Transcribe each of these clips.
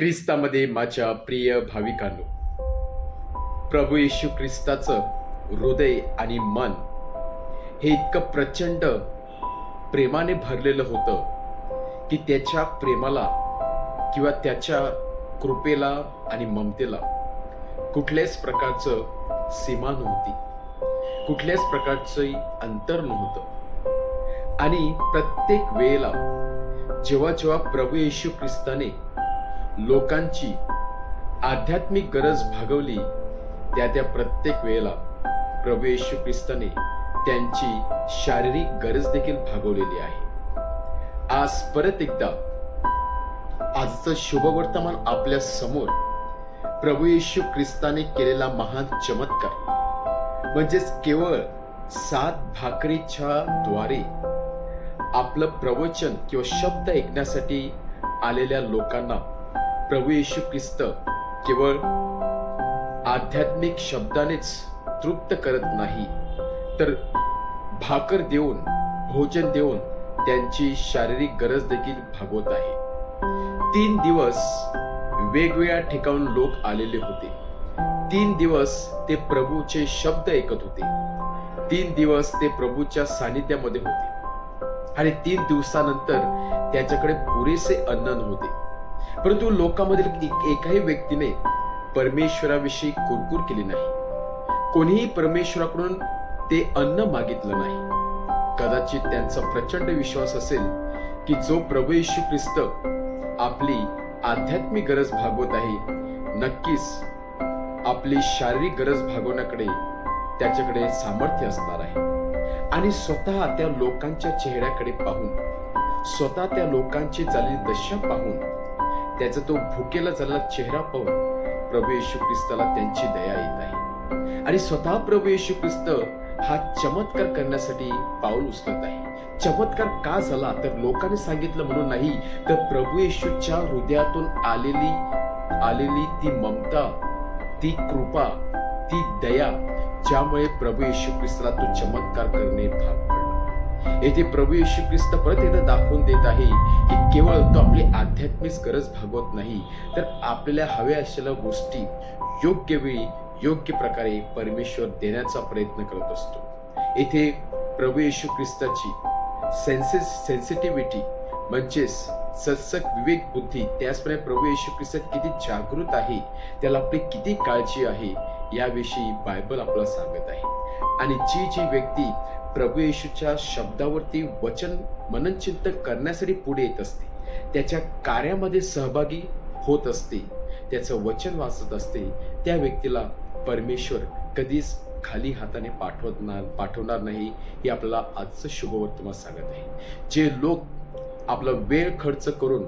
ख्रिस्तामध्ये माझ्या प्रिय भाविकांनो, प्रभू येशू ख्रिस्ताचं हृदय आणि मन हे इतकं प्रचंड प्रेमाने भरलेलं होतं की त्याच्या प्रेमाला किंवा त्याच्या कृपेला आणि ममतेला कुठल्याच प्रकारचं सीमा नव्हती, कुठल्याच प्रकारचं अंतर नव्हतं. आणि प्रत्येक वेळेला जेव्हा जेव्हा प्रभू येशू ख्रिस्ताने लोकांची आध्यात्मिक गरज भागवली, त्या प्रत्येक वेळेला प्रभू येशू ख्रिस्ताने त्यांची शारीरिक गरज देखील भागवलेली आहे. आज परत एकदा आजचं शुभवर्तमान आपल्या समोर प्रभू येशू ख्रिस्ताने केलेला महान चमत्कार म्हणजेच केवळ 7 भाकरीच्या द्वारे आपलं प्रवचन किंवा शब्द ऐकण्यासाठी आलेल्या लोकांना प्रभू येशू ख्रिस्त केवळ आध्यात्मिक शब्दानेच तृप्त करत नाही, तर भाकर देऊन, भोजन देऊन त्यांची शारीरिक गरज देखील भागवत आहे. 3 दिवस वेगवेगळ्या ठिकाणून लोक आलेले होते. 3 दिवस ते प्रभूचे शब्द ऐकत होते. 3 दिवस ते प्रभूच्या सानिध्यामध्ये होते आणि 3 दिवसानंतर त्याच्याकडे पुरेसे अन्न नव्हते. परंतु लोकांमधील एकाही व्यक्तीने परमेश्वराविषयी कुरकुर केली नाही. कोणीही परमेश्वराकडून ते अन्न मागितलं नाही. कदाचित त्यांचा प्रचंड विश्वास असेल की जो प्रभू येशू ख्रिस्त आपली आध्यात्मिक गरज भागवत आहे, नक्कीच आपली शारीरिक गरज भागवण्याकडे त्याच्याकडे सामर्थ्य असणार आहे. आणि स्वतः त्या लोकांच्या चेहऱ्याकडे पाहून, स्वतः त्या लोकांची झालेली दशा पाहून, त्याचा तो भुकेला झालेला चेहरा पाहून प्रभू येशू ख्रिस्ताला त्यांची दया येत आहे. आणि स्वतः प्रभू येशू ख्रिस्त हा चमत्कार करण्यासाठी पाऊल उचलत आहे. चमत्कार का झाला तर लोकांनी सांगितलं म्हणून नाही, तर प्रभू येशूच्या हृदयातून आलेली ती ममता, ती कृपा, ती दया, ज्यामुळे प्रभू येशू ख्रिस्ताला तो चमत्कार करणे भाग पडला. येथे प्रभू येशू ख्रिस्त परत एकदा दाखवून देत आहे की केवळ तो आपली आध्यात्मिक गरज भागवत नाही, तर आपल्याला हव्या असलेल्या गोष्टी योग्य वेळी योग्य प्रकारे परमेश्वर देण्याचा प्रयत्न करत असतो. येथे प्रभू येशू ख्रिस्ताची सेन्सिटिव्हिटी म्हणजेच सत्सक विवेक बुद्धी, त्याचप्रमाणे प्रभू येशू ख्रिस्त किती जागृत आहे, त्याला आपली किती काळजी आहे, याविषयी बायबल आपल्याला सांगत आहे. आणि जी व्यक्ती प्रभू येशूच्या शब्दावरती वचन मननचिंतन करण्यासाठी पुढे येत असते, त्याच्या कार्यामध्ये सहभागी होत असते, त्याचं वचन वाचत असते, त्या व्यक्तीला परमेश्वर कधीच खाली हाताने पाठवणार नाही, हे आपल्याला आजचं शुभवर्तमान सांगत आहे. जे लोक आपला वेळ खर्च करून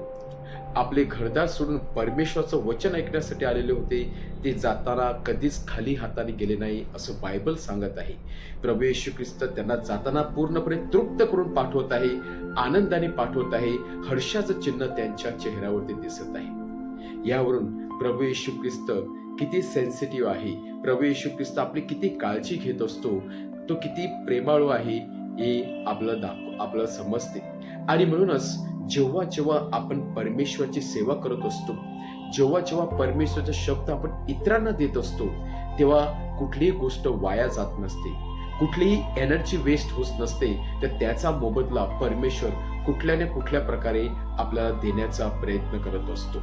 आपले घरदार सोडून परमेश्वराचं वचन ऐकण्यासाठी आलेले होते, ते जाताना कधीच खाली हाताने गेले नाही, असं बायबल सांगत आहे. प्रभू येशू ख्रिस्त त्यांना जाताना पूर्णपणे तृप्त करून पाठवत आहे, आनंदाने पाठवत आहे, हर्षाचं चिन्ह त्यांच्या चेहऱ्यावरती दिसत आहे. यावरून प्रभू येशू ख्रिस्त किती सेन्सिटिव्ह आहे, प्रभू येशू ख्रिस्त आपली किती काळजी घेत असतो, तो किती प्रेमाळू आहे, हे आपलं समजते. आणि म्हणूनच जेव्हा जेव्हा आपण परमेश्वराची सेवा करत असतो, जेव्हा जेव्हा परमेश्वराचा शब्द आपण इतरांना देत असतो, तेव्हा कुठलीही गोष्ट वाया जात नसते, कुठलीही एनर्जी वेस्ट होत नसते, तर त्याचा मोबदला परमेश्वर कुठल्या ना कुठल्या प्रकारे आपल्याला देण्याचा प्रयत्न करत असतो.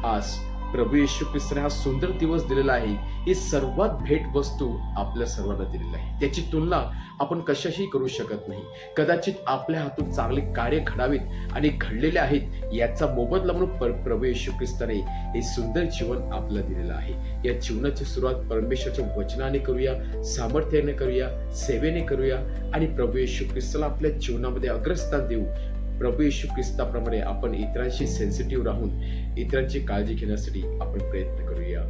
आज प्रभू येशू ख्रिस्ताने हा सुंदर दिवस दिलेला आहे, ही सर्वात भेट वस्तू आपल्या सर्वांना दिलेली आहे. त्याची तुलना आपण कशाशी करू शकत नाही. कदाचित आपल्या हातून चांगले कार्य घडावेत आणि घडलेले आहेत, याचा मोबदला म्हणून प्रभू येशू ख्रिस्ताने हे सुंदर जीवन आपल्याला दिलेलं आहे. या जीवनाची सुरुवात परमेश्वराच्या वचनाने करूया, सामर्थ्याने करूया, सेवेने करूया आणि प्रभू येशू ख्रिस्ताला आपल्या जीवनामध्ये अग्रस्थान देऊ. प्रभू येशू ख्रिस्ताप्रमाणे आपण इतरांशी सेन्सिटिव्ह राहून इतरांची काळजी घेण्यासाठी आपण प्रयत्न करूया.